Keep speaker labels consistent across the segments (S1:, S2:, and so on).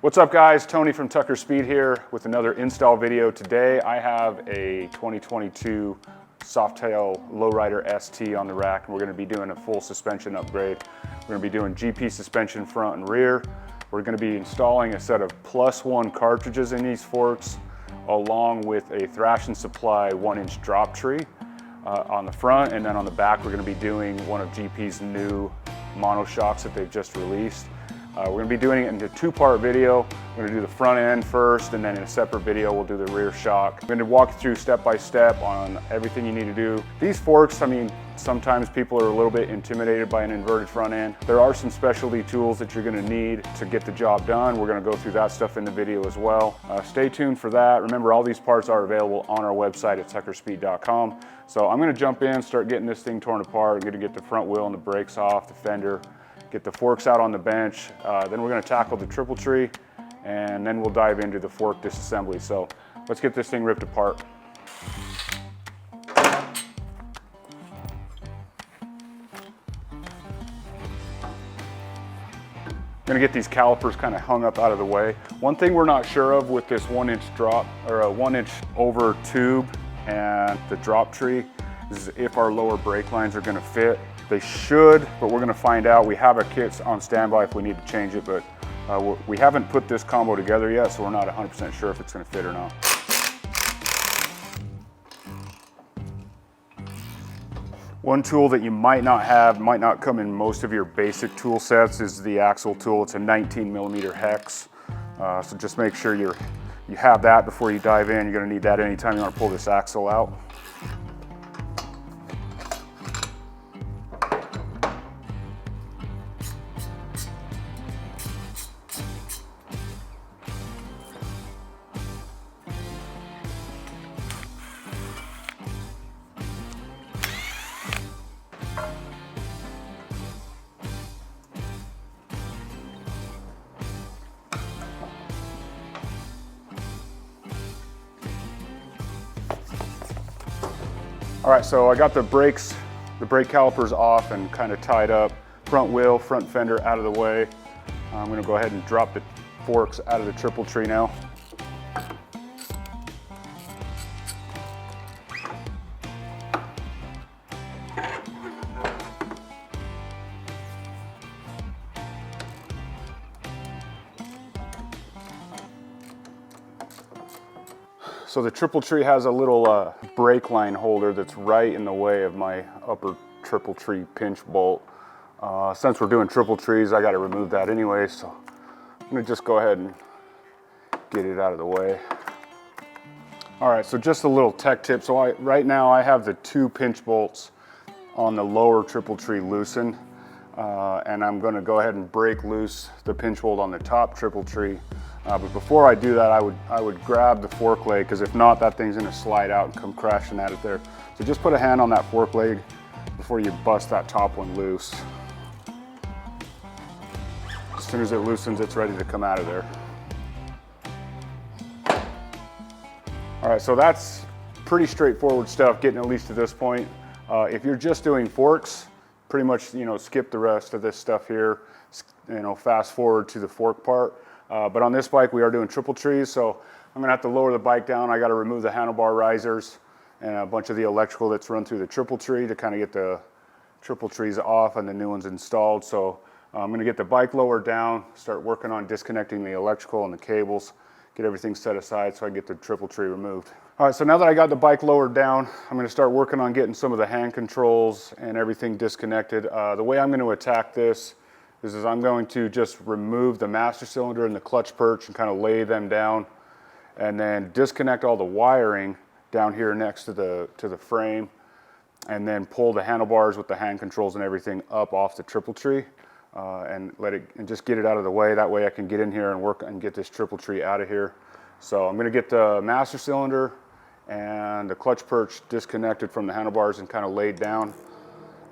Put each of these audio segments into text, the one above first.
S1: What's up guys, Tony from Tucker Speed here with another install video. Today I have a 2022 Softail Lowrider ST on the rack, and we're going to be doing a full suspension upgrade. We're going to be doing GP suspension front and rear. We're going to be installing a set of +1 cartridges in these forks, along with a Thrash and Supply 1-inch drop tree on the front, and then on the back we're going to be doing one of GP's new monoshocks that they've just released. We're going to be doing it in a two-part video. We're going to do the front end first, and then in a separate video we'll do the rear shock. I'm going to walk you through step by step on everything you need to do. These forks, I mean, sometimes people are a little bit intimidated by an inverted front end. There are some specialty tools that you're going to need to get the job done. We're going to go through that stuff in the video as well. Stay tuned for that. Remember, all these parts are available on our website at tuckerspeed.com. So I'm going to jump in, start getting this thing torn apart. I'm going to get the front wheel and the brakes off, the fender, get the forks out on the bench. Then we're going to tackle the triple tree, and then we'll dive into the fork disassembly. So let's get this thing ripped apart. Going to get these calipers kind of hung up out of the way. One thing we're not sure of with this 1-inch drop, or a 1-inch over tube and the drop tree, is if our lower brake lines are going to fit. They should, but we're going to find out. We have a kit on standby if we need to change it, but we haven't put this combo together yet, so we're not 100% sure if it's going to fit or not. One tool that you might not have, might not come in most of your basic tool sets, is the axle tool. It's a 19mm hex, so just make sure you have that before you dive in. You're going to need that anytime you want to pull this axle out. All right, so I got the brake calipers off and kind of tied up. Front wheel, front fender out of the way. I'm gonna go ahead and drop the forks out of the triple tree now. So the triple tree has a little brake line holder that's right in the way of my upper triple tree pinch bolt. Since we're doing triple trees, I got to remove that anyway, so I'm gonna just go ahead and get it out of the way. All right, so just a little tech tip. So right now I have the 2 pinch bolts on the lower triple tree loosened, and I'm gonna go ahead and break loose the pinch bolt on the top triple tree. But before I do that, I would grab the fork leg, because if not, that thing's gonna slide out and come crashing at it there. So just put a hand on that fork leg before you bust that top one loose. As soon as it loosens, it's ready to come out of there. All right, so that's pretty straightforward stuff, getting at least to this point. If you're just doing forks, pretty much, skip the rest of this stuff here. Fast forward to the fork part. But on this bike, we are doing triple trees, so I'm gonna have to lower the bike down. I gotta remove the handlebar risers and a bunch of the electrical that's run through the triple tree to kind of get the triple trees off and the new ones installed. So I'm gonna get the bike lowered down, start working on disconnecting the electrical and the cables, get everything set aside so I can get the triple tree removed. All right, so now that I got the bike lowered down, I'm gonna start working on getting some of the hand controls and everything disconnected. The way I'm gonna attack this is I'm going to just remove the master cylinder and the clutch perch and kind of lay them down, and then disconnect all the wiring down here next to the frame, and then pull the handlebars with the hand controls and everything up off the triple tree, and just get it out of the way. That way I can get in here and work and get this triple tree out of here. So I'm going to get the master cylinder and the clutch perch disconnected from the handlebars and kind of laid down.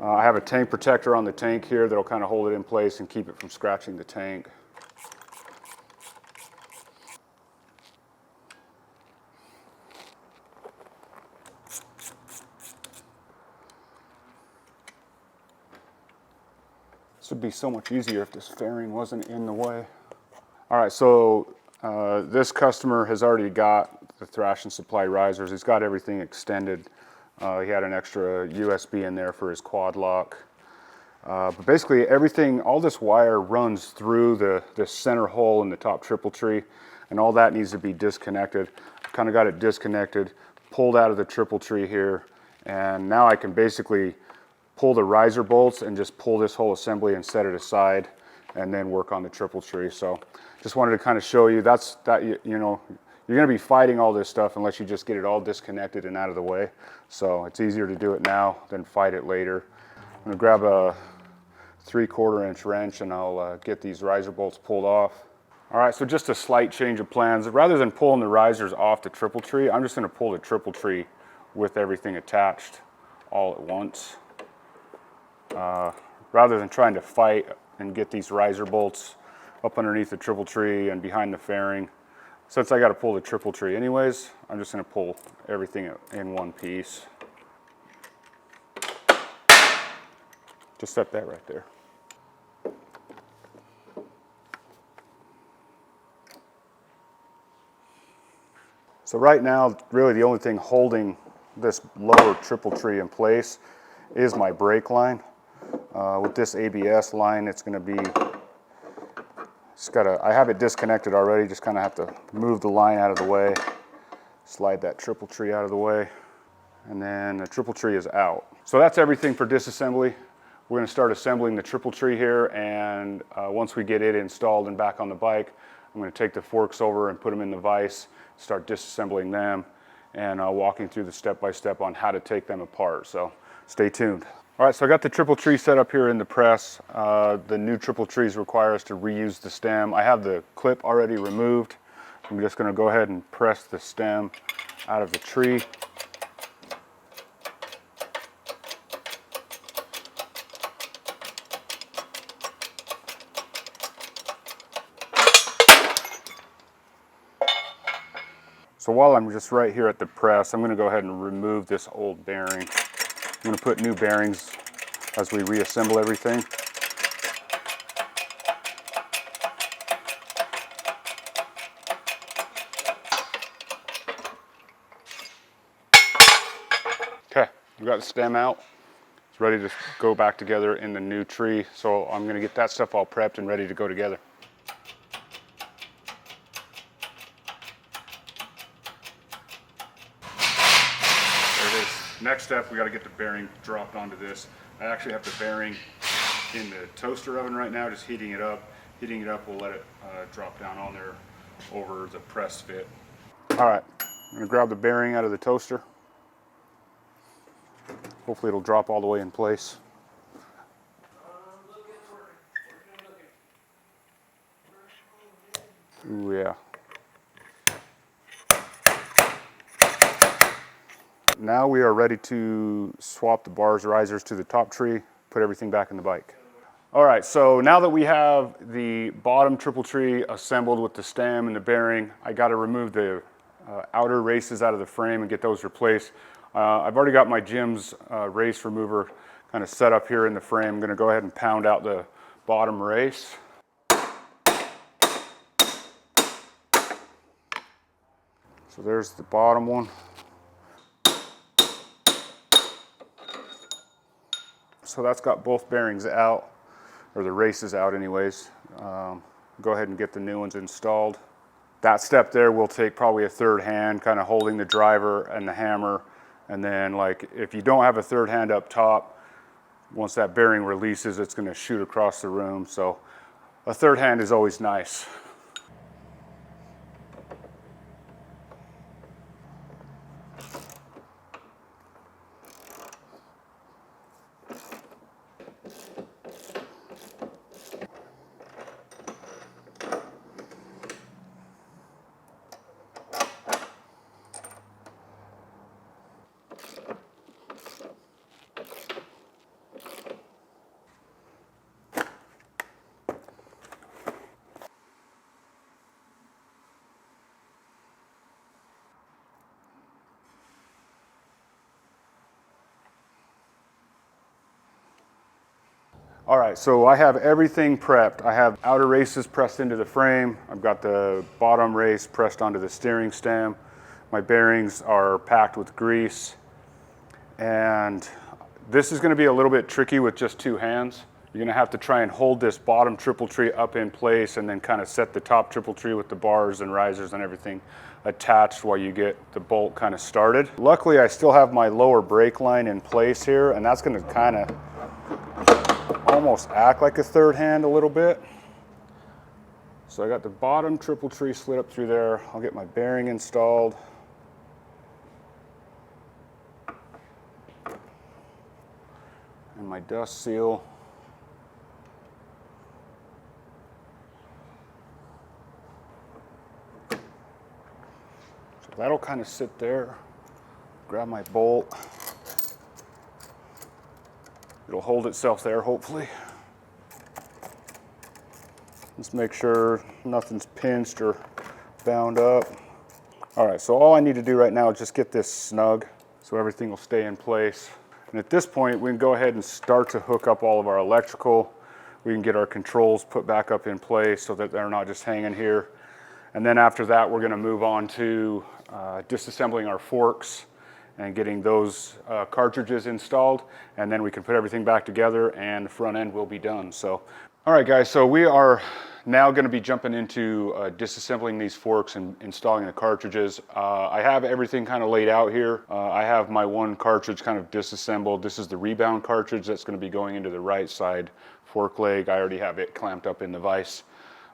S1: I have a tank protector on the tank here that'll kind of hold it in place and keep it from scratching the tank. This would be so much easier if this fairing wasn't in the way. All right, so this customer has already got the Thrash and Supply risers. He's got everything extended. He had an extra USB in there for his quad lock. But basically everything, all this wire runs through the center hole in the top triple tree, and all that needs to be disconnected. Kind of got it disconnected, pulled out of the triple tree here, and now I can basically pull the riser bolts and just pull this whole assembly and set it aside, and then work on the triple tree. So just wanted to kind of show you you know, you're going to be fighting all this stuff unless you just get it all disconnected and out of the way. So it's easier to do it now than fight it later. I'm going to grab a 3/4 inch wrench and I'll get these riser bolts pulled off. All right, so just a slight change of plans. Rather than pulling the risers off the triple tree, I'm just going to pull the triple tree with everything attached all at once. Rather than trying to fight and get these riser bolts up underneath the triple tree and behind the fairing, since I got to pull the triple tree anyways, I'm just going to pull everything in one piece. Just set that right there. So right now, really the only thing holding this lower triple tree in place is my brake line. With this ABS line, it's going to be, I have it disconnected already, just kind of have to move the line out of the way, slide that triple tree out of the way, and then the triple tree is out. So that's everything for disassembly. We're going to start assembling the triple tree here, and once we get it installed and back on the bike, I'm going to take the forks over and put them in the vise, start disassembling them, and walking through the step-by-step on how to take them apart. So stay tuned. All right, so I got the triple tree set up here in the press. The new triple trees require us to reuse the stem. I have the clip already removed. I'm just going to go ahead and press the stem out of the tree. So while I'm just right here at the press, I'm going to go ahead and remove this old bearing. I'm going to put new bearings as we reassemble everything. Okay, we got the stem out. It's ready to go back together in the new tree. So I'm going to get that stuff all prepped and ready to go together. Next step, we got to get the bearing dropped onto this. I actually have the bearing in the toaster oven right now, just heating it up. Heating it up, we'll let it drop down on there over the press fit. All right, I'm going to grab the bearing out of the toaster. Hopefully it'll drop all the way in place. Ooh, yeah. Now we are ready to swap the bars risers to the top tree, put everything back in the bike. All right, so now that we have the bottom triple tree assembled with the stem and the bearing, I got to remove the outer races out of the frame and get those replaced. I've already got my Jim's race remover kind of set up here in the frame. I'm going to go ahead and pound out the bottom race. So there's the bottom one. So that's got both bearings out, or the races out anyways. Go ahead and get the new ones installed. That step there will take probably a third hand, kind of holding the driver and the hammer. And then like if you don't have a third hand up top, once that bearing releases, it's going to shoot across the room. So a third hand is always nice. All right, so I have everything prepped. I have outer races pressed into the frame. I've got the bottom race pressed onto the steering stem. My bearings are packed with grease. And this is going to be a little bit tricky with just two hands. You're going to have to try and hold this bottom triple tree up in place and then kind of set the top triple tree with the bars and risers and everything attached while you get the bolt kind of started. Luckily, I still have my lower brake line in place here, and that's going to kind of almost act like a third hand a little bit. So I got the bottom triple tree slid up through there. I'll get my bearing installed. And my dust seal. So that'll kind of sit there. Grab my bolt. It'll hold itself there, hopefully. Just make sure nothing's pinched or bound up. All right, so all I need to do right now is just get this snug so everything will stay in place. And at this point, we can go ahead and start to hook up all of our electrical. We can get our controls put back up in place so that they're not just hanging here. And then after that, we're gonna move on to disassembling our forks and getting those cartridges installed, and then we can put everything back together and the front end will be done. So, all right guys, so we are now going to be jumping into disassembling these forks and installing the cartridges. I have everything kind of laid out here. I have my one cartridge kind of disassembled. This is the rebound cartridge that's going to be going into the right side fork leg. I already have it clamped up in the vise.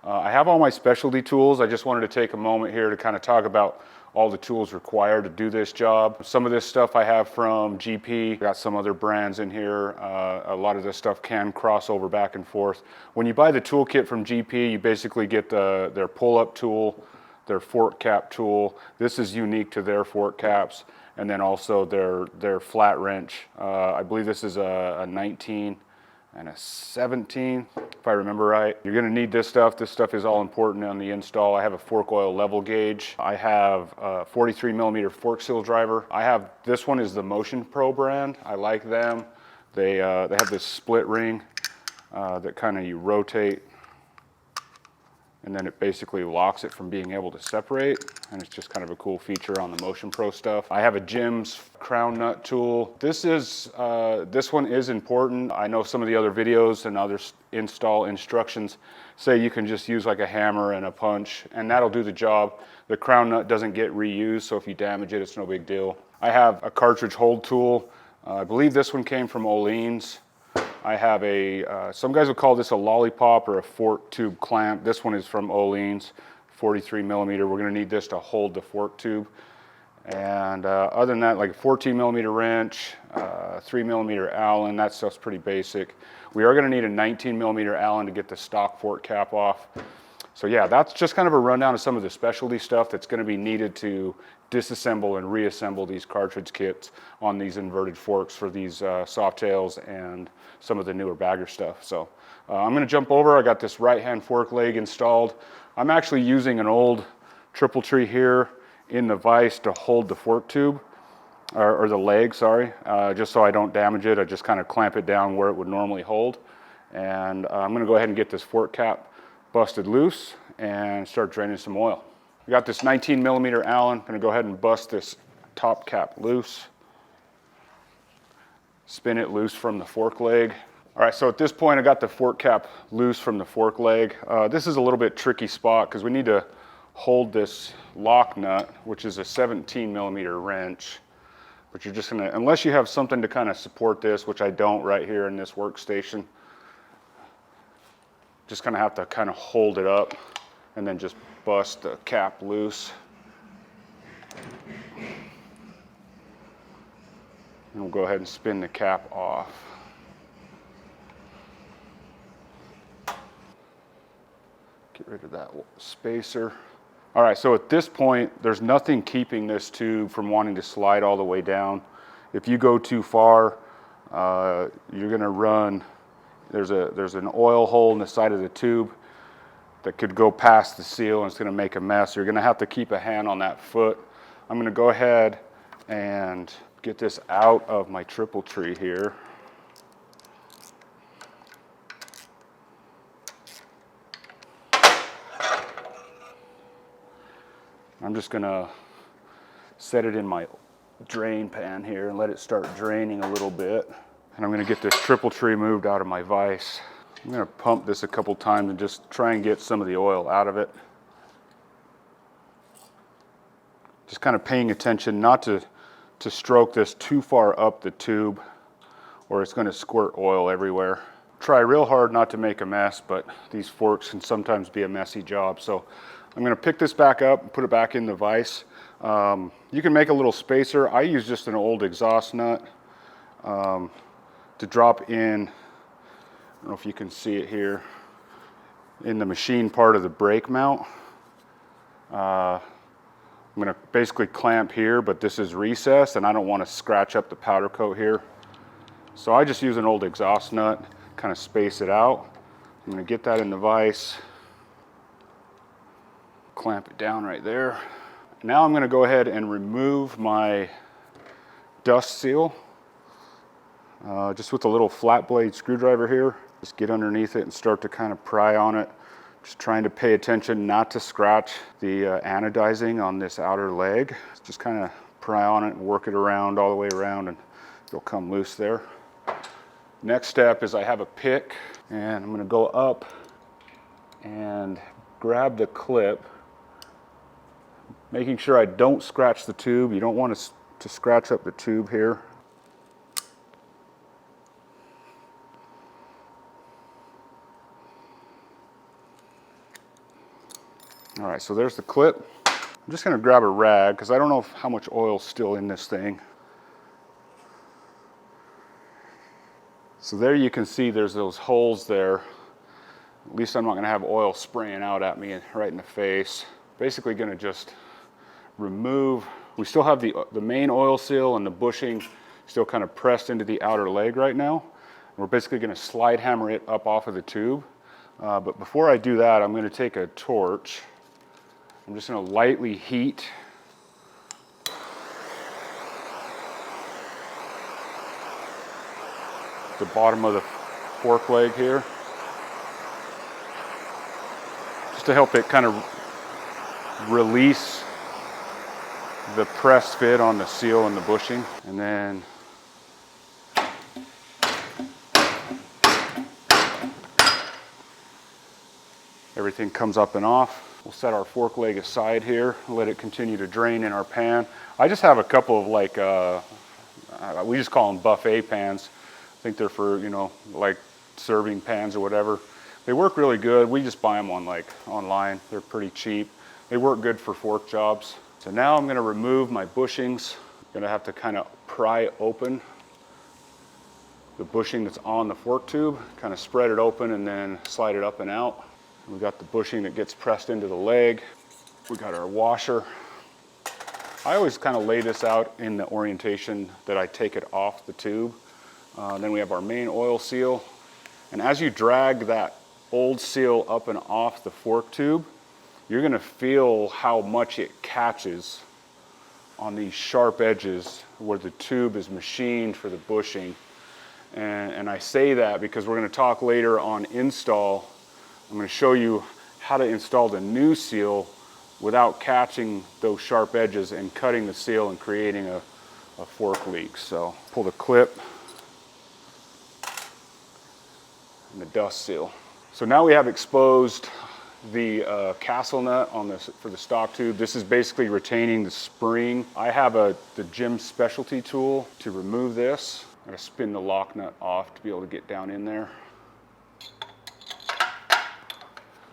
S1: I have all my specialty tools. I just wanted to take a moment here to kind of talk about all the tools required to do this job. Some of this stuff I have from GP, got some other brands in here. A lot of this stuff can cross over back and forth. When you buy the toolkit from GP, you basically get their pull-up tool, their fork cap tool. This is unique to their fork caps, and then also their flat wrench. I believe this is a 19 and a 17, if I remember right. You're gonna need this stuff. This stuff is all important on the install. I have a fork oil level gauge. I have a 43 millimeter fork seal driver. This one is the Motion Pro brand. I like them. They have this split ring that kind of you rotate, and then it basically locks it from being able to separate, and it's just kind of a cool feature on the Motion Pro stuff. I have a Jim's crown nut tool. This one is important. I know some of the other videos and other install instructions say you can just use like a hammer and a punch, and that'll do the job. The crown nut doesn't get reused, so if you damage it, it's no big deal. I have a cartridge hold tool. I believe this one came from Olean's. I have some guys will call this a lollipop or a fork tube clamp. This one is from Olean's, 43 millimeter. We're gonna need this to hold the fork tube. And other than that, like a 14 millimeter wrench, 3 millimeter Allen, that stuff's pretty basic. We are gonna need a 19 millimeter Allen to get the stock fork cap off. So yeah, that's just kind of a rundown of some of the specialty stuff that's gonna be needed to disassemble and reassemble these cartridge kits on these inverted forks for these Softails and some of the newer bagger stuff. So I'm gonna jump over. I got this right-hand fork leg installed. I'm actually using an old triple tree here in the vise to hold the fork tube, or the leg, sorry, just so I don't damage it. I just kind of clamp it down where it would normally hold. And I'm gonna go ahead and get this fork cap busted loose and start draining some oil. We got this 19 millimeter Allen. Gonna go ahead and bust this top cap loose. Spin it loose from the fork leg. All right, so at this point I got the fork cap loose from the fork leg. This is a little bit tricky spot because we need to hold this lock nut, which is a 17 millimeter wrench. But you're just gonna, unless you have something to kind of support this, which I don't right here in this workstation, just gonna have to kind of hold it up and then just bust the cap loose. And we'll go ahead and spin the cap off. Get rid of that spacer. All right, so at this point, there's nothing keeping this tube from wanting to slide all the way down. If you go too far, you're gonna run, there's an oil hole in the side of the tube that could go past the seal and it's gonna make a mess. You're gonna have to keep a hand on that foot. I'm gonna go ahead and get this out of my triple tree here. I'm just gonna set it in my drain pan here and let it start draining a little bit. And I'm gonna get this triple tree moved out of my vise. I'm gonna pump this a couple times and just try and get some of the oil out of it. Just kind of paying attention not to stroke this too far up the tube or it's gonna squirt oil everywhere. Try real hard not to make a mess, but these forks can sometimes be a messy job. So I'm gonna pick this back up and put it back in the vise. You can make a little spacer. I use just an old exhaust nut to drop in, I don't know if you can see it here, in the machine part of the brake mount. I'm gonna basically clamp here, but this is recessed and I don't wanna scratch up the powder coat here. So I just use an old exhaust nut, kind of space it out. I'm gonna get that in the vise, clamp it down right there. Now I'm gonna go ahead and remove my dust seal, just with a little flat blade screwdriver here. Just get underneath it and start to kind of pry on it. Just trying to pay attention not to scratch the anodizing on this outer leg. Just kind of pry on it and work it around all the way around and it'll come loose there. Next step is I have a pick and I'm gonna go up and grab the clip, making sure I don't scratch the tube. You don't want to scratch up the tube here. All right, so there's the clip. I'm just gonna grab a rag because I don't know how much oil's still in this thing. So there you can see there's those holes there. At least I'm not gonna have oil spraying out at me right in the face. Basically gonna just remove, we still have the main oil seal and the bushing still kind of pressed into the outer leg right now. We're basically gonna slide hammer it up off of the tube. But before I do that, I'm gonna take a torch. I'm just gonna lightly heat the bottom of the fork leg here, just to help it kind of release the press fit on the seal and the bushing. And then everything comes up and off. We'll set our fork leg aside here and let it continue to drain in our pan. I just have a couple of we just call them buffet pans. I think they're for, like serving pans or whatever. They work really good. We just buy them on online. They're pretty cheap. They work good for fork jobs. So now I'm gonna remove my bushings. I'm gonna have to kind of pry open the bushing that's on the fork tube, kind of spread it open and then slide it up and out. We got the bushing that gets pressed into the leg. We got our washer. I always kind of lay this out in the orientation that I take it off the tube. Then we have our main oil seal. And as you drag that old seal up and off the fork tube, you're gonna feel how much it catches on these sharp edges where the tube is machined for the bushing. And I say that because we're gonna talk later on install. I'm gonna show you how to install the new seal without catching those sharp edges and cutting the seal and creating a fork leak. So pull the clip and the dust seal. So now we have exposed the castle nut on this for the stock tube. This is basically retaining the spring. I have the gym specialty tool to remove this. I'm gonna spin the lock nut off to be able to get down in there.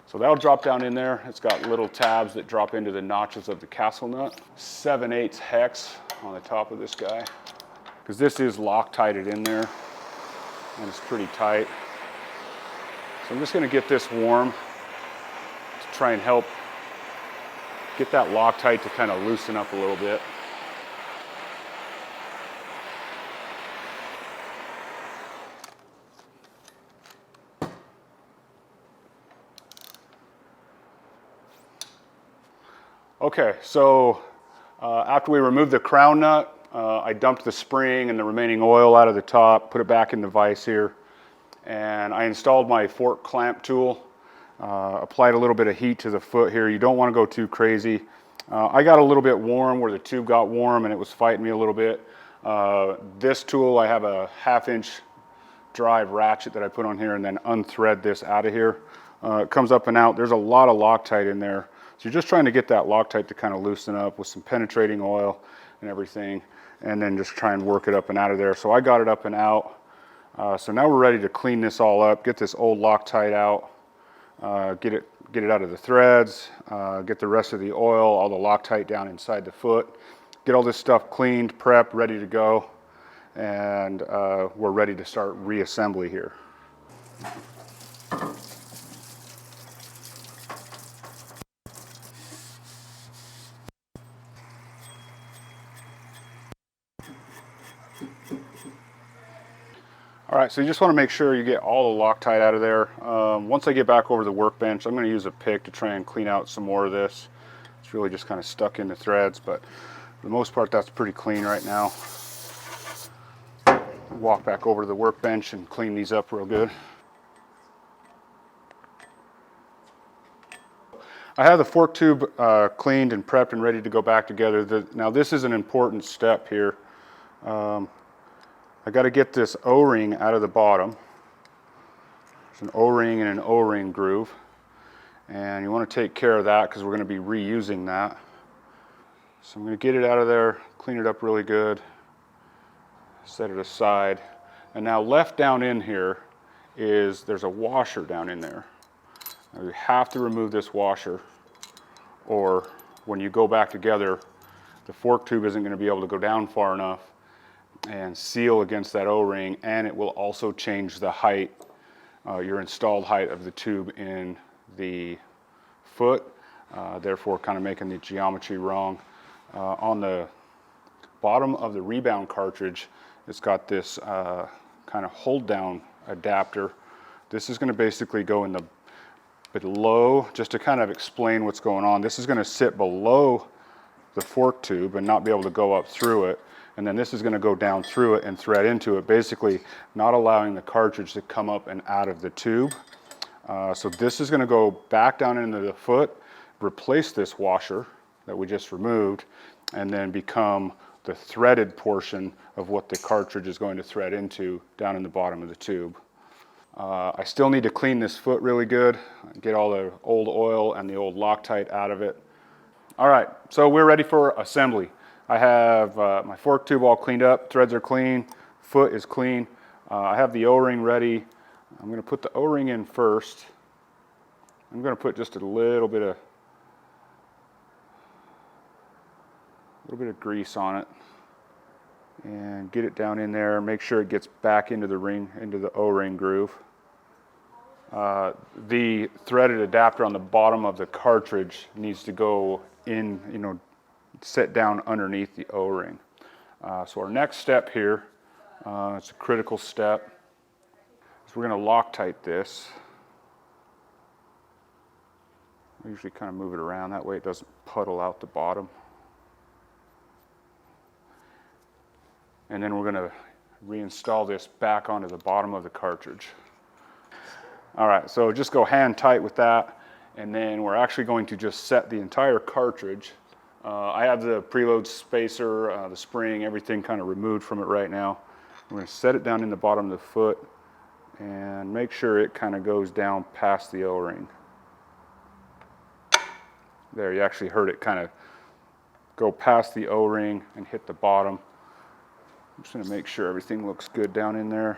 S1: So that'll drop down in there. It's got little tabs that drop into the notches of the castle nut. 7/8 hex on the top of this guy, because this is Loctited in there and it's pretty tight. So I'm just gonna get this warm to try and help get that Loctite to kind of loosen up a little bit. Okay, so after we removed the crown nut, I dumped the spring and the remaining oil out of the top, put it back in the vise here, and I installed my fork clamp tool, applied a little bit of heat to the foot here. You don't want to go too crazy. I got a little bit warm where the tube got warm and it was fighting me a little bit. This tool, I have a 1/2-inch drive ratchet that I put on here and then unthread this out of here. It comes up and out. There's a lot of Loctite in there. So you're just trying to get that Loctite to kind of loosen up with some penetrating oil and everything, and then just try and work it up and out of there. So I got it up and out. So now we're ready to clean this all up, get this old Loctite out, get it out of the threads, get the rest of the oil, all the Loctite down inside the foot, get all this stuff cleaned, prepped, ready to go, and we're ready to start reassembly here. All right, so you just want to make sure you get all the Loctite out of there. Once I get back over the workbench, I'm going to use a pick to try and clean out some more of this. It's really just kind of stuck in the threads, but for the most part, that's pretty clean right now. Walk back over to the workbench and clean these up real good. I have the fork tube cleaned and prepped and ready to go back together. Now this is an important step here. I got to get this O-ring out of the bottom. There's an O-ring and an O-ring groove. And you want to take care of that because we're going to be reusing that. So I'm going to get it out of there, clean it up really good, set it aside. And now left down in here is there's a washer down in there. Now you have to remove this washer, or when you go back together, the fork tube isn't going to be able to go down far enough and seal against that O-ring, and it will also change the height, your installed height of the tube in the foot, therefore kind of making the geometry wrong. On the bottom of the rebound cartridge, it's got this kind of hold down adapter. This is going to basically go in the below, just to kind of explain what's going on. This is going to sit below the fork tube and not be able to go up through it. And then this is going to go down through it and thread into it, basically not allowing the cartridge to come up and out of the tube. So this is going to go back down into the foot, replace this washer that we just removed, and then become the threaded portion of what the cartridge is going to thread into down in the bottom of the tube. I still need to clean this foot really good, get all the old oil and the old Loctite out of it. All right, so we're ready for assembly. I have my fork tube all cleaned up, threads are clean, foot is clean. I have the O-ring ready. I'm going to put the O-ring in first. I'm going to put just a little bit of grease on it and get it down in there. Make sure it gets back into the ring, into the O-ring groove. The threaded adapter on the bottom of the cartridge needs to go in, sit down underneath the O-ring. So our next step here, it's a critical step, is we're going to Loctite this. I usually kind of move it around, that way it doesn't puddle out the bottom. And then we're going to reinstall this back onto the bottom of the cartridge. All right, so just go hand tight with that, and then we're actually going to just set the entire cartridge. I have the preload spacer, the spring, everything kind of removed from it right now. I'm going to set it down in the bottom of the foot and make sure it kind of goes down past the O-ring. There, you actually heard it kind of go past the O-ring and hit the bottom. I'm just going to make sure everything looks good down in there.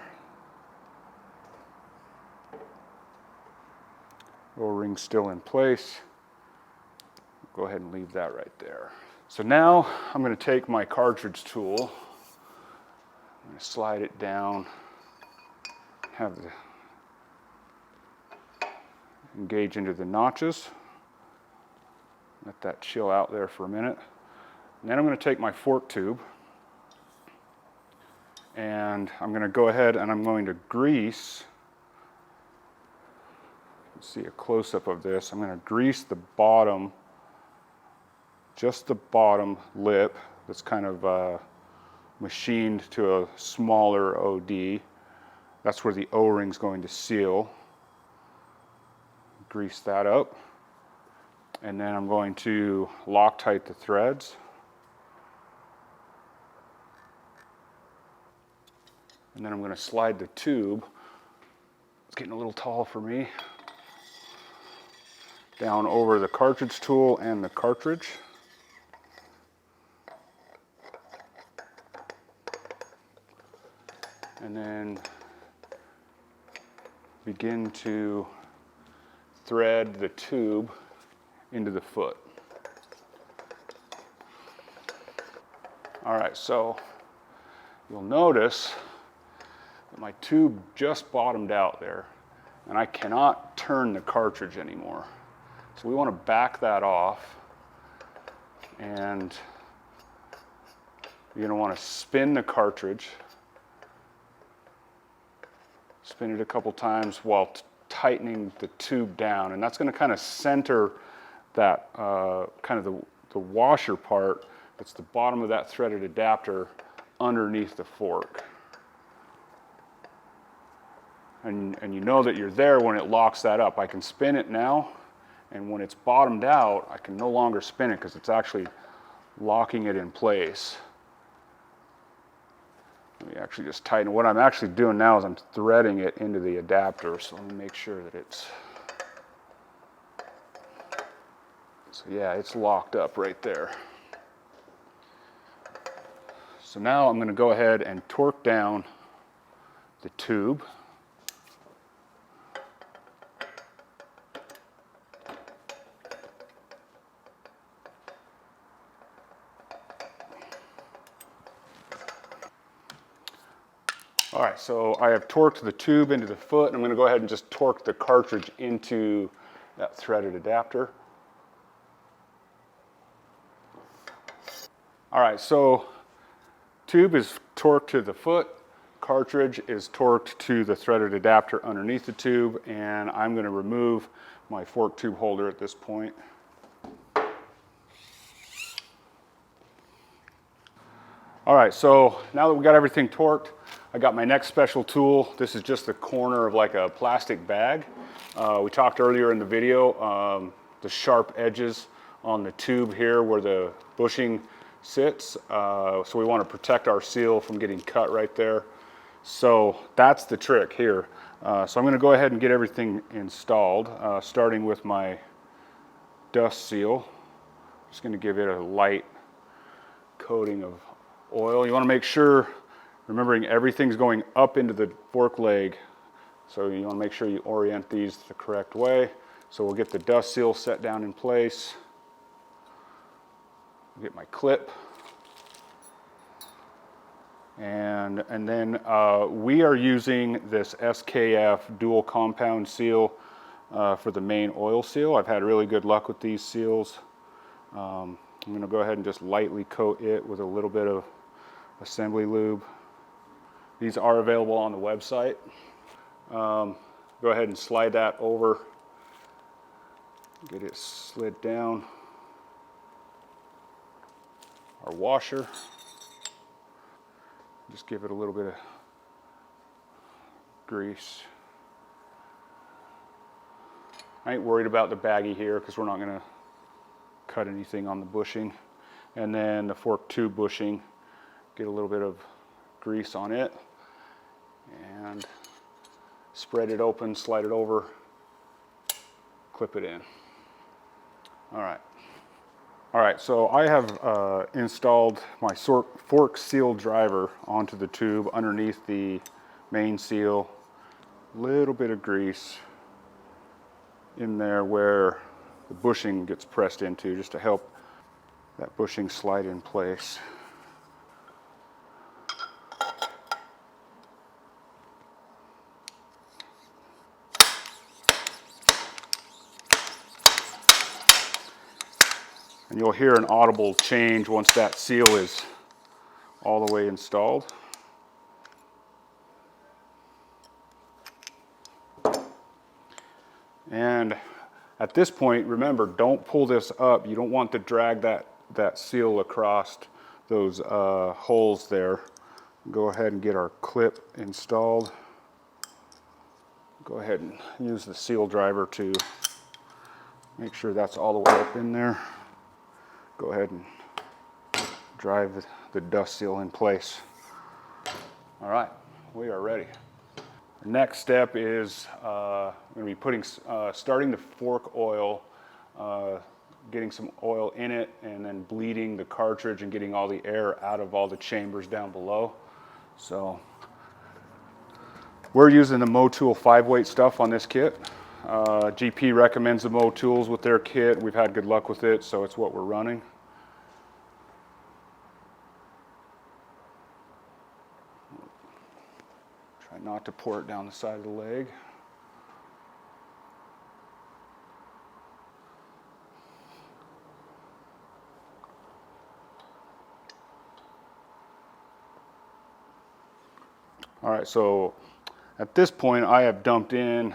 S1: O-ring's still in place. Go ahead and leave that right there. So now I'm going to take my cartridge tool, I'm going to slide it down, have the engage into the notches, let that chill out there for a minute. And then I'm going to take my fork tube and I'm going to go ahead and I'm going to grease. Let's see a close-up of this. I'm going to grease the bottom, just the bottom lip that's kind of machined to a smaller OD. That's where the O-ring's going to seal. Grease that up. And then I'm going to Loctite the threads. And then I'm going to slide the tube, it's getting a little tall for me, down over the cartridge tool and the cartridge. And then begin to thread the tube into the foot. All right, so you'll notice that my tube just bottomed out there, and I cannot turn the cartridge anymore. So we want to back that off, and you're going to want to spin the cartridge. Spin it a couple times while tightening the tube down, and that's going to kind of center that kind of the washer part that's the bottom of that threaded adapter underneath the fork. And you know that you're there when it locks that up. I can spin it now, and when it's bottomed out, I can no longer spin it because it's actually locking it in place. Let me actually just tighten. What I'm actually doing now is I'm threading it into the adapter, so let me make sure that it's, so yeah, it's locked up right there. So now I'm going to go ahead and torque down the tube. All right, so I have torqued the tube into the foot, and I'm going to go ahead and just torque the cartridge into that threaded adapter. All right, so tube is torqued to the foot, cartridge is torqued to the threaded adapter underneath the tube, and I'm going to remove my fork tube holder at this point. All right, so now that we got everything torqued, I got my next special tool. This is just the corner of like a plastic bag. We talked earlier in the video, the sharp edges on the tube here where the bushing sits. So we want to protect our seal from getting cut right there. So that's the trick here. So I'm going to go ahead and get everything installed, starting with my dust seal. Just going to give it a light coating of oil. You want to make sure, remembering everything's going up into the fork leg, so you want to make sure you orient these the correct way. So we'll get the dust seal set down in place. Get my clip. And then we are using this SKF dual compound seal for the main oil seal. I've had really good luck with these seals. I'm going to go ahead and just lightly coat it with a little bit of assembly lube. These are available on the website. Go ahead and slide that over. Get it slid down. Our washer. Just give it a little bit of grease. I ain't worried about the baggie here because we're not going to cut anything on the bushing. And then the fork tube bushing, get a little bit of grease on it and spread it open, slide it over, clip it in. All right, so I have installed my fork seal driver onto the tube underneath the main seal. Little bit of grease in there where the bushing gets pressed into, just to help that bushing slide in place. And you'll hear an audible change once that seal is all the way installed. And at this point, remember, don't pull this up. You don't want to drag that seal across those holes there. Go ahead and get our clip installed. Go ahead and use the seal driver to Make sure that's all the way up in there. Go ahead and drive the dust seal in place. All right, we are ready. The next step is I'm going to be starting the fork oil, getting some oil in it, and then bleeding the cartridge and getting all the air out of all the chambers down below. So we're using the Motul 5-weight stuff on this kit. GP recommends the Motools with their kit. We've had good luck with it, so it's what we're running. Try not to pour it down the side of the leg. All right, so at this point I have dumped in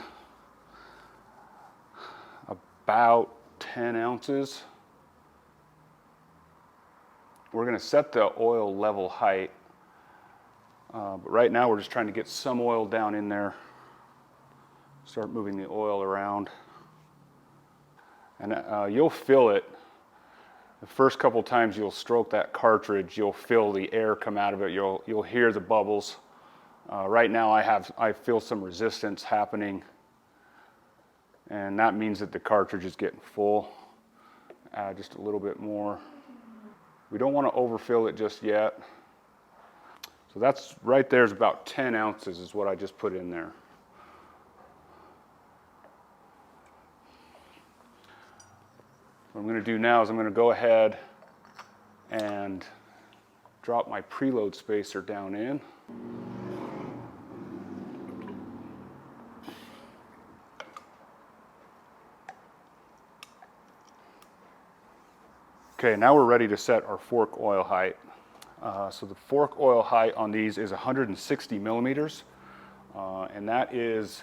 S1: about 10 ounces. We're going to set the oil level height, but right now we're just trying to get some oil down in there. Start moving the oil around, and you'll feel it. The first couple times you'll stroke that cartridge, you'll feel the air come out of it. You'll hear the bubbles. Right now I feel some resistance happening, and that means that the cartridge is getting full. Add just a little bit more. We don't want to overfill it just yet. So that's right there is about 10 ounces is what I just put in there. What I'm going to do now is I'm going to go ahead and drop my preload spacer down in. Okay, now we're ready to set our fork oil height. So the fork oil height on these is 160 millimeters, and that is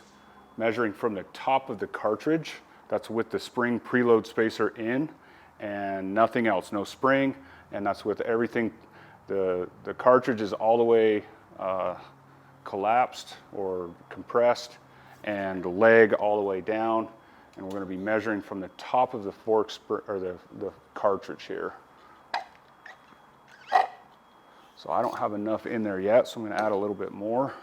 S1: measuring from the top of the cartridge. That's with the spring preload spacer in and nothing else, no spring, and that's with everything. The cartridge is all the way collapsed or compressed, and the leg all the way down. And we're going to be measuring from the top of the fork or the cartridge here. So I don't have enough in there yet, so I'm going to add a little bit more.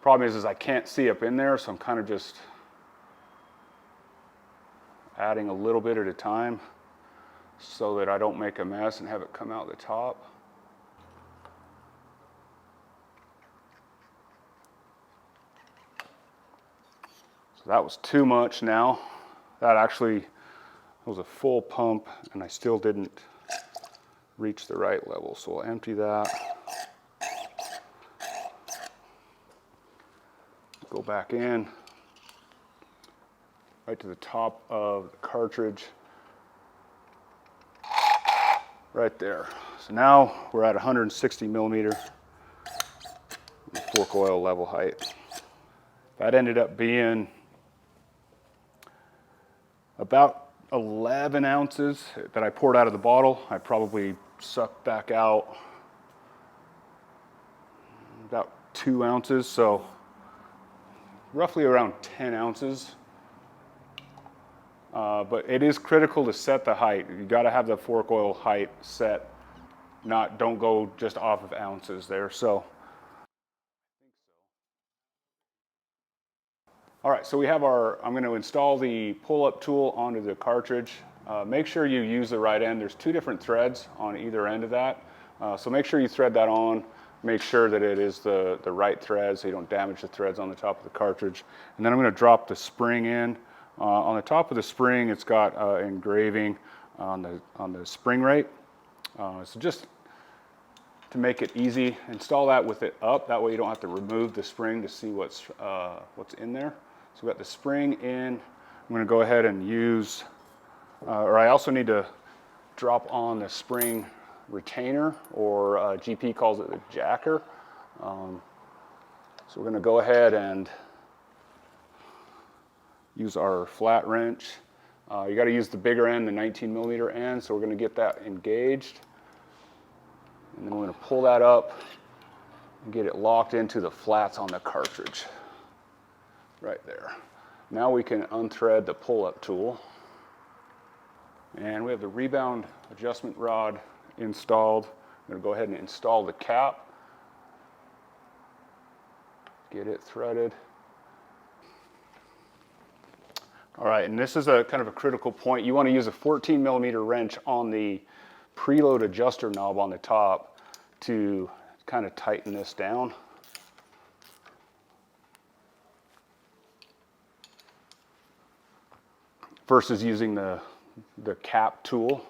S1: Problem is I can't see up in there, so I'm kind of just adding a little bit at a time so that I don't make a mess and have it come out the top. So that was too much now. That actually was a full pump, and I still didn't reach the right level. So we'll empty that. Go back in, right to the top of the cartridge. Right there. So now we're at 160 millimeter fork oil level height. That ended up being about 11 ounces that I poured out of the bottle. I probably sucked back out about 2 ounces, so roughly around 10 ounces. But it is critical to set the height. You got to have the fork oil height set. Don't go just off of ounces there. So. All right, so we have I'm going to install the pull-up tool onto the cartridge. Make sure you use the right end. There's 2 different threads on either end of that. So make sure you thread that on. Make sure that it is the right thread so you don't damage the threads on the top of the cartridge. And then I'm going to drop the spring in. On the top of the spring, it's got engraving on the spring rate. So just to make it easy, install that with it up. That way you don't have to remove the spring to see what's in there. So we've got the spring in. I'm going to go ahead and use, or I also need to drop on the spring retainer, or GP calls it the jacker. So we're going to go ahead and use our flat wrench. You got to use the bigger end, the 19 millimeter end, so we're going to get that engaged. And then we're going to pull that up and get it locked into the flats on the cartridge. Right there. Now we can unthread the pull-up tool. And we have the rebound adjustment rod installed. I'm going to go ahead and install the cap. Get it threaded. All right, and this is a kind of a critical point. You want to use a 14 millimeter wrench on the preload adjuster knob on the top to kind of tighten this down. Versus using the cap tool.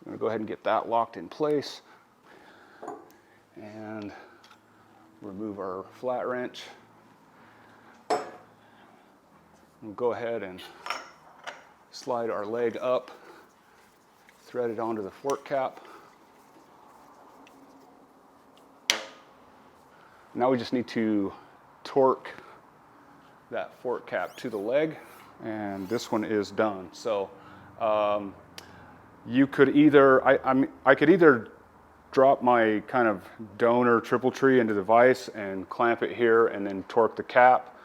S1: I'm going to go ahead and get that locked in place. And remove our flat wrench. We'll go ahead and slide our leg up, thread it onto the fork cap. Now we just need to torque that fork cap to the leg, and this one is done. So you could either, I could either drop my kind of donor triple tree into the vise and clamp it here and then torque the cap,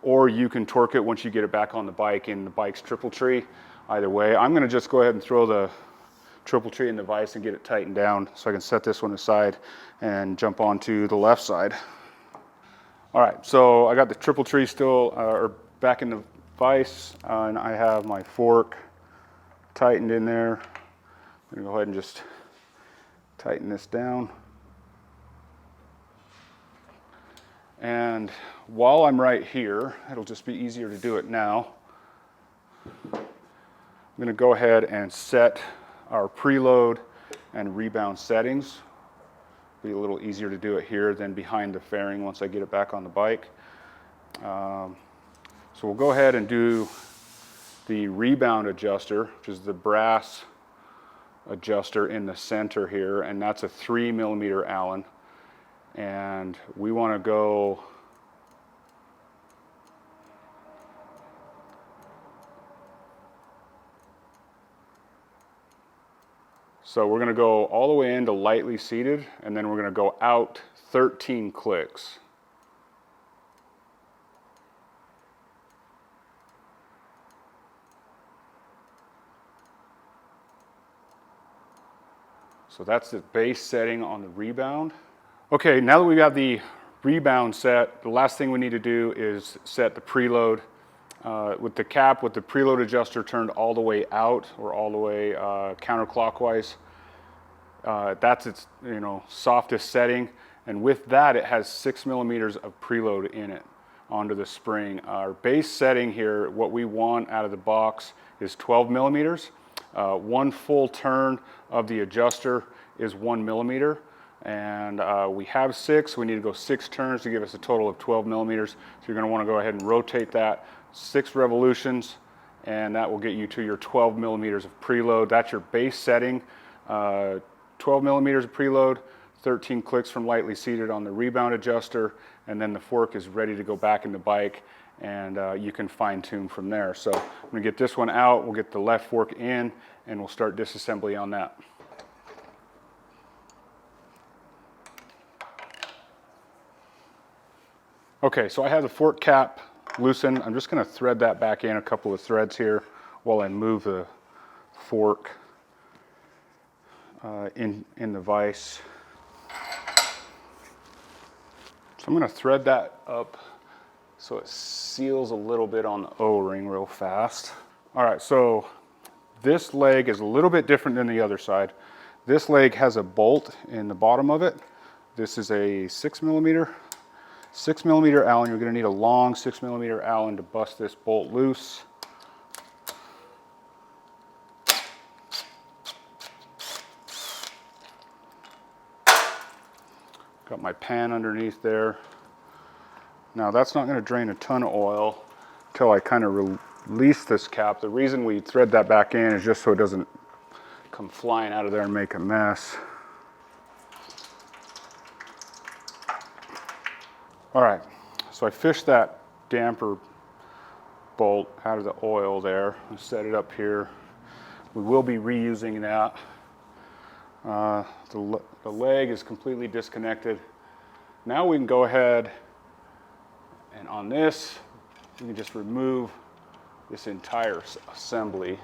S1: or you can torque it once you get it back on the bike in the bike's triple tree. Either way, I'm gonna just go ahead and throw the triple tree in the vise and get it tightened down so I can set this one aside and jump onto the left side. All right, so I got the triple tree still back in the vise, and I have my fork tightened in there. I'm gonna go ahead and just tighten this down. And while I'm right here, it'll just be easier to do it now. I'm going to go ahead and set our preload and rebound settings. Be a little easier to do it here than behind the fairing once I get it back on the bike. So we'll go ahead and do the rebound adjuster, which is the brass adjuster in the center here, and that's a 3 millimeter Allen. And we want to go so we're going to go all the way into lightly seated, and then we're going to go out 13 clicks. So that's the base setting on the rebound. Okay, now that we got the rebound set, the last thing we need to do is set the preload. With the cap, with the preload adjuster turned all the way out or all the way counterclockwise, that's its softest setting. And with that, it has 6 millimeters of preload in it onto the spring. Our base setting here, what we want out of the box is 12 millimeters. One full turn of the adjuster is 1 millimeter. And we have 6, we need to go 6 turns to give us a total of 12 millimeters. So you're going to want to go ahead and rotate that 6 revolutions, and that will get you to your 12 millimeters of preload. That's your base setting, 12 millimeters of preload, 13 clicks from lightly seated on the rebound adjuster, and then the fork is ready to go back in the bike, and you can fine tune from there. So I'm going to get this one out, we'll get the left fork in, and we'll start disassembly on that. Okay, so I have the fork cap loosened. I'm just going to thread that back in, a couple of threads here, while I move the fork in the vise. So I'm going to thread that up so it seals a little bit on the O-ring real fast. All right, so this leg is a little bit different than the other side. This leg has a bolt in the bottom of it. This is a 6 millimeter Allen. You're going to need a long 6 millimeter Allen to bust this bolt loose. Got my pan underneath there. Now that's not going to drain a ton of oil until I kind of release this cap. The reason we thread that back in is just so it doesn't come flying out of there and make a mess. All right, so I fished that damper bolt out of the oil there. I set it up here. We will be reusing that. The leg is completely disconnected. Now we can go ahead and on this, you can just remove this entire assembly.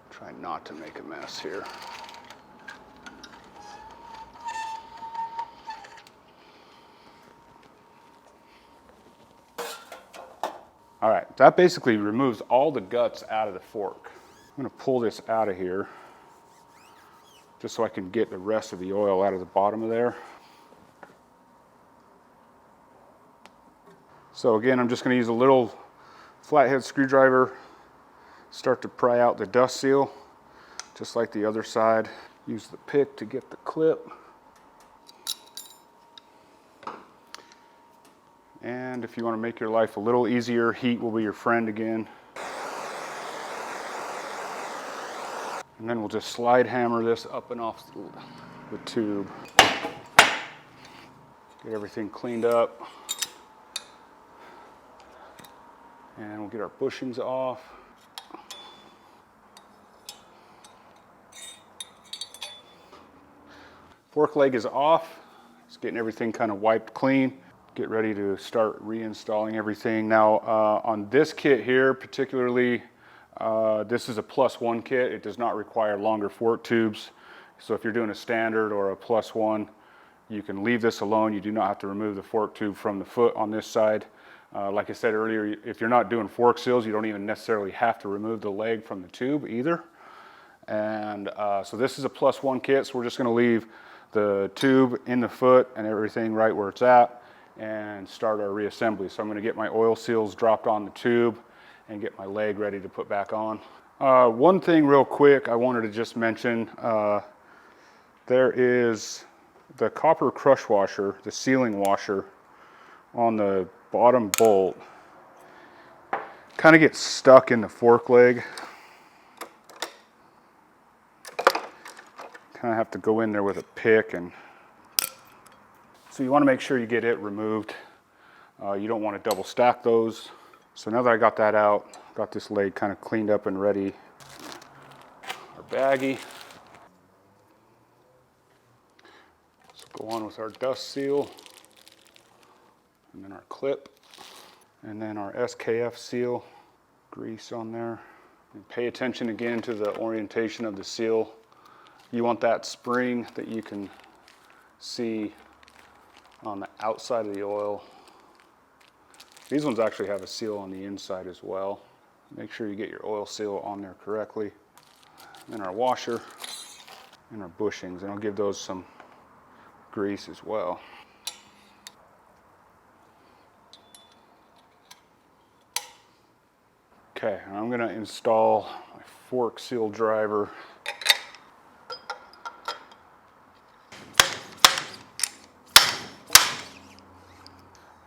S1: Try not to make a mess here. All right, that basically removes all the guts out of the fork. I'm gonna pull this out of here just so I can get the rest of the oil out of the bottom of there. So again, I'm just gonna use a little flathead screwdriver, start to pry out the dust seal, just like the other side. Use the pick to get the clip. And if you want to make your life a little easier, heat will be your friend again. And then we'll just slide hammer this up and off the tube. Get everything cleaned up. And we'll get our bushings off. Fork leg is off. Just getting everything kind of wiped clean. Get ready to start reinstalling everything. Now on this kit here particularly, this is a +1 kit. It does not require longer fork tubes. So if you're doing a standard or a +1, you can leave this alone. You do not have to remove the fork tube from the foot on this side. Like I said earlier, if you're not doing fork seals, you don't even necessarily have to remove the leg from the tube either. And so this is a +1 kit, so we're just gonna leave the tube in the foot and everything right where it's at and start our reassembly. So I'm gonna get my oil seals dropped on the tube and get my leg ready to put back on. One thing real quick I wanted to just mention, there is the copper crush washer, the sealing washer on the bottom bolt. Kind of gets stuck in the fork leg. Kind of have to go in there with a pick, and so you want to make sure you get it removed. You don't want to double stack those. So now that I got that out, got this leg kind of cleaned up and ready, our baggie. Let's go on with our dust seal, and then our clip, and then our SKF seal, grease on there. And pay attention again to the orientation of the seal. You want that spring that you can see on the outside of the oil. These ones actually have a seal on the inside as well. Make sure you get your oil seal on there correctly. And our washer and our bushings, and I'll give those some grease as well. Okay, I'm gonna install my fork seal driver.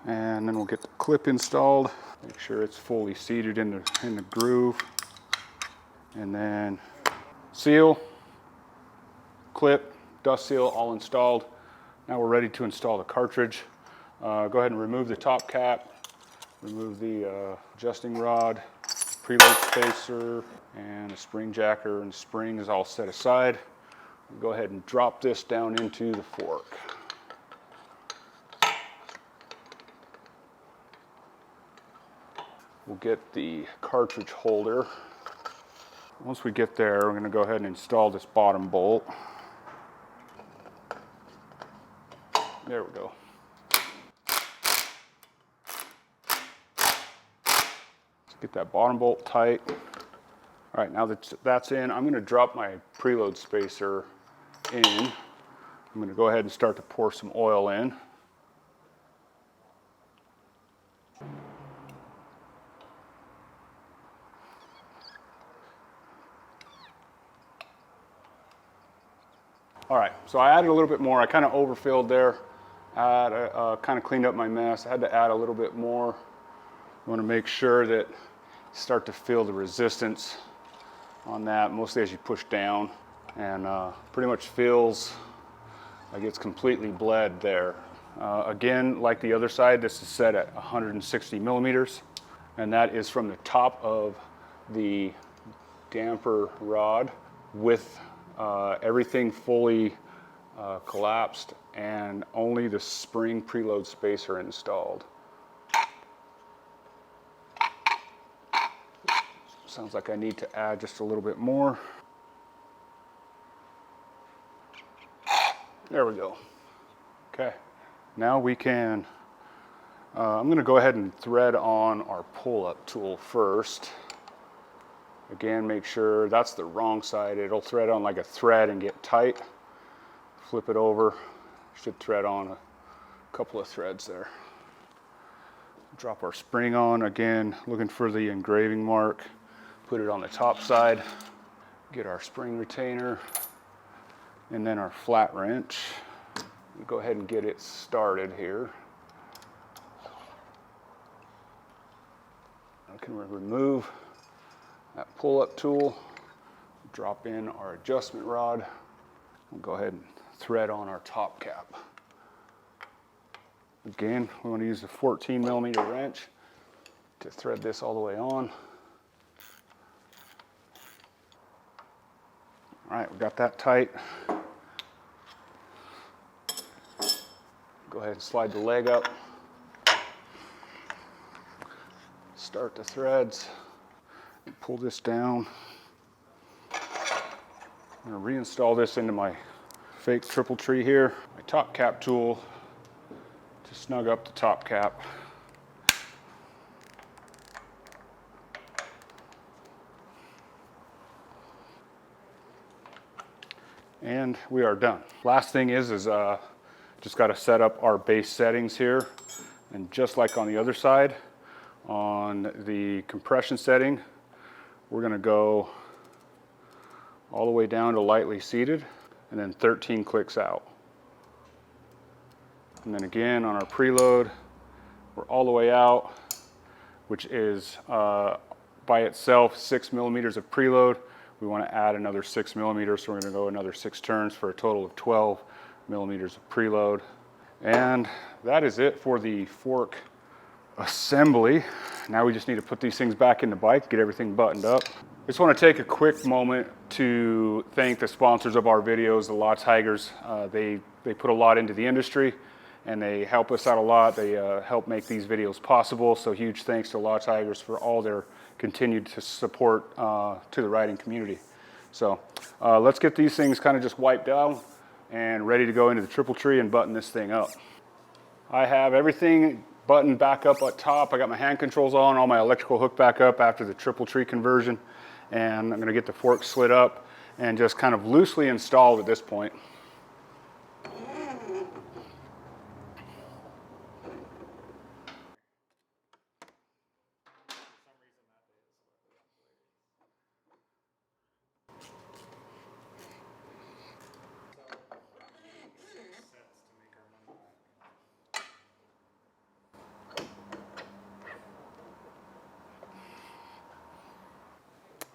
S1: And then we'll get the clip installed. Make sure it's fully seated in the groove. And then seal, clip, dust seal all installed. Now we're ready to install the cartridge. Go ahead and remove the top cap, remove the adjusting rod, preload spacer, and a spring jacker, and the spring is all set aside. We'll go ahead and drop this down into the fork. We'll get the cartridge holder. Once we get there, we're going to go ahead and install this bottom bolt. There we go. Let's get that bottom bolt tight. All right, now that that's in, I'm going to drop my preload spacer in. I'm going to go ahead and start to pour some oil in. All right, so I added a little bit more. I kind of overfilled there. I kind of cleaned up my mess. I had to add a little bit more. You want to make sure that you start to feel the resistance on that, mostly as you push down, and pretty much feels like it's completely bled there. Again, like the other side, this is set at 160 millimeters, and that is from the top of the damper rod with everything fully collapsed and only the spring preload spacer installed. Sounds like I need to add just a little bit more. There we go. Okay, now we can, I'm gonna go ahead and thread on our pull-up tool first. Again, make sure that's the wrong side. It'll thread on like a thread and get tight. Flip it over, should thread on a couple of threads there. Drop our spring on, again, looking for the engraving mark. Put it on the top side. Get our spring retainer and then our flat wrench. Go ahead and get it started here. I can remove that pull-up tool, drop in our adjustment rod, and go ahead and thread on our top cap. Again, we want to use a 14mm wrench to thread this all the way on. All right, we got that tight. Go ahead and slide the leg up. Start the threads. Pull this down. I'm going to reinstall this into my fake triple tree here. My top cap tool to snug up the top cap. And we are done. Last thing is just got to set up our base settings here. And just like on the other side, on the compression setting, we're going to go all the way down to lightly seated and then 13 clicks out. And then again on our preload, we're all the way out, which is by itself 6mm of preload. We want to add another 6mm, so we're going to go another 6 turns for a total of 12mm of preload. And that is it for the fork assembly. Now we just need to put these things back in the bike, get everything buttoned up. I just want to take a quick moment to thank the sponsors of our videos, the Law Tigers. They put a lot into the industry and they help us out a lot. They help make these videos possible. So huge thanks to Law Tigers for all their continued support to the riding community. So let's get these things kind of just wiped down and ready to go into the triple tree and button this thing up. I have everything buttoned back up at top. I got my hand controls on, all my electrical hooked back up after the triple tree conversion. And I'm going to get the fork slid up and just kind of loosely installed at this point.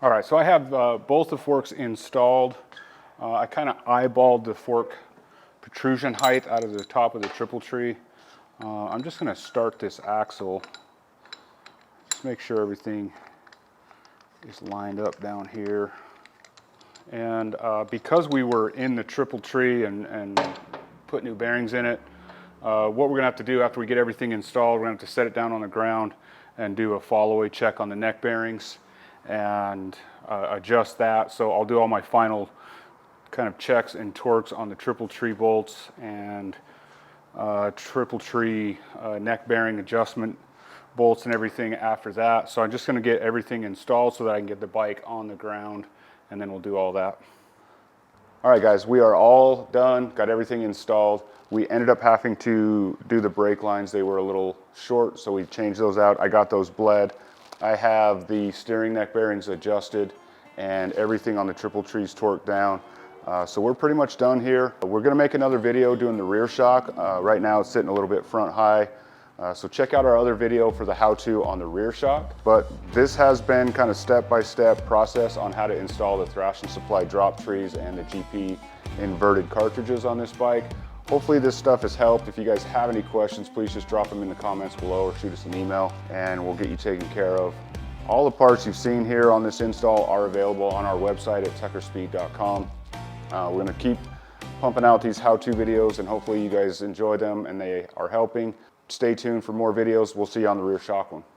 S1: All right, so I have both the forks installed. I kind of eyeballed the fork protrusion height out of the top of the triple tree. I'm just going to start this axle. Just make sure everything is lined up down here. And because we were in the triple tree and put new bearings in it, what we're going to have to do after we get everything installed, we're going to have to set it down on the ground and do a follow-away check on the neck bearings and adjust that. So I'll do all my final kind of checks and torques on the triple tree bolts and triple tree neck bearing adjustment bolts and everything after that. So I'm just going to get everything installed so that I can get the bike on the ground, and then we'll do all that. All right guys, we are all done, got everything installed. We ended up having to do the brake lines. They were a little short, so we changed those out. I got those bled. I have the steering neck bearings adjusted and everything on the triple trees torqued down. So we're pretty much done here. We're gonna make another video doing the rear shock. Right now it's sitting a little bit front high. So check out our other video for the how-to on the rear shock. But this has been kind of step-by-step process on how to install the Thrash and Supply drop trees and the GP inverted cartridges on this bike. Hopefully this stuff has helped. If you guys have any questions, please just drop them in the comments below or shoot us an email and we'll get you taken care of. All the parts you've seen here on this install are available on our website at tuckerspeed.com. We're going to keep pumping out these how-to videos, and hopefully you guys enjoy them and they are helping. Stay tuned for more videos. We'll see you on the rear shock one.